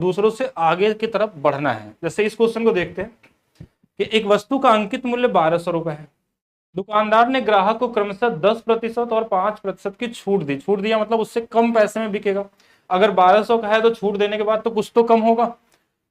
दूसरों से आगे की तरफ बढ़ना है। जैसे इस क्वेश्चन को देखते हैं कि एक वस्तु का अंकित मूल्य 1200 रुपए है, दुकानदार ने ग्राहक को क्रमशः 10% और 5% की छूट दी। छूट दिया मतलब उससे कम पैसे में बिकेगा। अगर 1200 का है तो छूट देने के बाद तो कुछ तो कम होगा।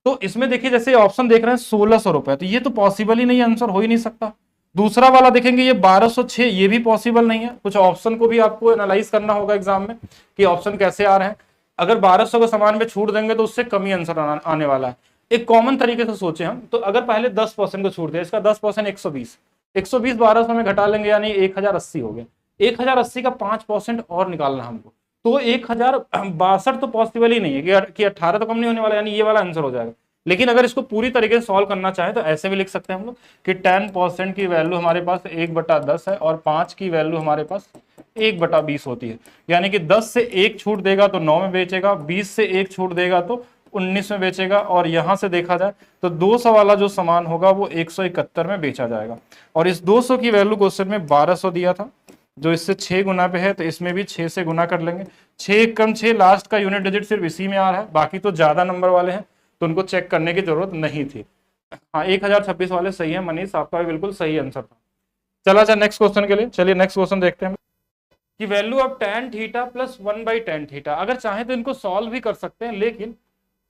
तो इसमें देखिए जैसे ऑप्शन देख रहे हैं 1600 रुपए, तो ये तो पॉसिबल ही नहीं, आंसर हो ही नहीं सकता। दूसरा वाला देखेंगे ये 1206, ये भी पॉसिबल नहीं है। कुछ ऑप्शन को भी आपको एनालाइज करना होगा एग्जाम में कि ऑप्शन कैसे आ रहे हैं। अगर 1200 को सामान पे छूट देंगे तो उससे कम ही आंसर आने वाला है। एक कॉमन तरीके से सोचे हम तो, अगर पहले 10% को छूट दिया, इसका 10% 120, 120 1200 में घटा लेंगे यानी 1080 हो गया। 1080 का 5% और निकालना हमको, तो 1062 तो पॉसिबल ही नहीं है कि 18 तो कम नहीं होने वाला, यानी ये वाला आंसर हो जाएगा। लेकिन अगर इसको पूरी तरीके से सॉल्व करना चाहे तो ऐसे भी लिख सकते हैं हम लोग कि 10% की वैल्यू हमारे पास 1/10 है और 5 की वैल्यू हमारे पास 1/20 होती है। यानी कि 10 से 1 छूट देगा तो 9 में बेचेगा, 20 से 1 छूट देगा तो 19 में बेचेगा, और यहां से देखा जाए तो 200 वाला जो सामान होगा वो 171 में बेचा जाएगा। और इस 200 की वैल्यू क्वेश्चन में 1200 दिया था, जो इससे 6 गुना पे है, तो इसमें भी 6 से गुना कर लेंगे। 6 कम 6 लास्ट का यूनिट डिजिट सिर्फ इसी में आ रहा है, बाकी तो ज्यादा नंबर वाले हैं तो उनको चेक करने की जरूरत नहीं थी। हाँ 1026 वाले सही है मनीष, आपका भी बिल्कुल सही आंसर था। चला जाए नेक्स्ट क्वेश्चन के लिए। चलिए नेक्स्ट क्वेश्चन देखते हैं कि value of tan theta plus 1/tan theta. अगर चाहें तो इनको सॉल्व भी कर सकते हैं, लेकिन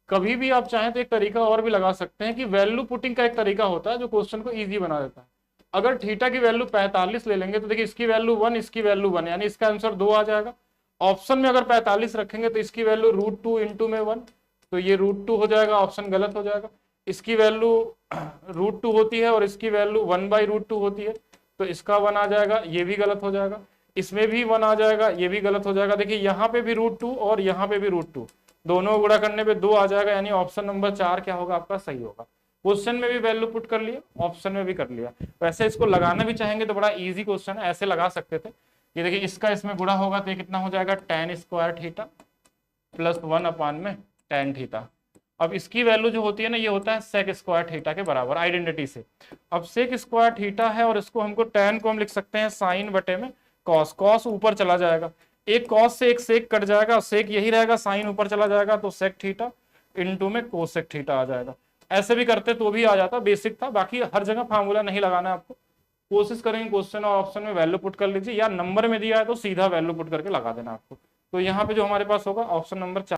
कभी भी आप चाहें तो एक तरीका और भी लगा सकते हैं कि वैल्यू पुटिंग का एक तरीका होता है जो क्वेश्चन को इजी बना देता है। अगर थीटा की वैल्यू 45 ले लेंगे तो देखिए इसकी वैल्यू 1, इसकी वैल्यू 1, यानी इसका आंसर 2 आ जाएगा। ऑप्शन में अगर 45 रखेंगे तो इसकी वैल्यू √2 इंटू में 1, तो ये √2 हो जाएगा, ऑप्शन गलत हो जाएगा। इसकी वैल्यू √2 होती है और इसकी वैल्यू 1/√2 होती है, तो इसका 1 आ जाएगा, ये भी गलत हो जाएगा। इसमें भी 1 आ जाएगा, ये भी गलत हो जाएगा। देखिए यहाँ पे भी √2 और यहाँ पे भी √2, दोनों गुणा करने पे 2 आ जाएगा, यानी ऑप्शन नंबर 4 क्या होगा आपका, सही होगा। क्वेश्चन में भी वैल्यू पुट कर लिया, ऑप्शन में भी कर लिया। वैसे इसको लगाना भी चाहेंगे तो बड़ा इजी क्वेश्चन है, ऐसे लगा सकते थे। ये देखिए इसका इसमें गुणा होगा तो ये कितना हो जाएगा, tan square theta plus 1/tan theta. अब इसकी वैल्यू जो होती है ना, ये होता है sec स्क्वायर थीटा के बराबर, आइडेंटिटी से। अब sec स्क्वायर थीटा है और इसको हमको tan को हम लिख सकते हैं साइन बटे में cos, cos ऊपर चला जाएगा, एक cos से एक sec कट जाएगा, sec यही रहेगा, साइन ऊपर चला जाएगा, तो sec थीटा इंटू में cosec थीटा आ जाएगा। ऐसे भी करते तो भी आ जाता, बेसिक था। बाकी हर जगह फार्मूला नहीं लगाना है आपको, कोशिश करेंगे क्वेश्चन और ऑप्शन में वैल्यू पुट कर लीजिए, या नंबर में दिया है तो सीधा वैल्यू पुट करके लगा देना आपको। तो यहाँ पे जो हमारे पास होगा ऑप्शन नंबर 4।